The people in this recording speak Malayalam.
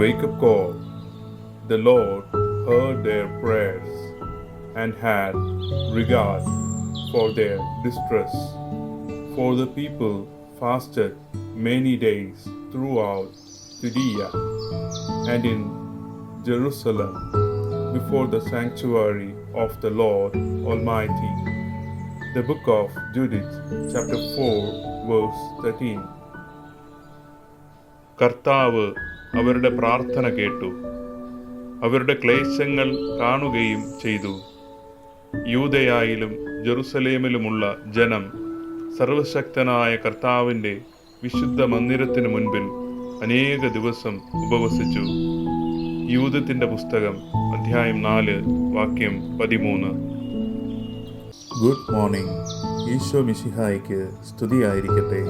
wake up call. The Lord heard their prayers and had regard for their distress. For the people fasted many days throughout Judea and in Jerusalem before the sanctuary of the Lord Almighty. The book of Judith, chapter 4, verse 13. കർത്താവ് അവരുടെ പ്രാർത്ഥന കേട്ടു, അവരുടെ ക്ലേശങ്ങൾ കാണുകയും ചെയ്തു. യൂദയായിലും ജെറുസലേമിലുമുള്ള ജനം സർവശക്തനായ കർത്താവിൻ്റെ വിശുദ്ധ മന്ദിരത്തിനു മുൻപിൽ അനേക ദിവസം ഉപവസിച്ചു. യൂദത്തിൻ്റെ പുസ്തകം അധ്യായം 4 വാക്യം 13. Good morning. ഈശോ മിശിഹായ്ക്ക് സ്തുതിയായിരിക്കട്ടെ.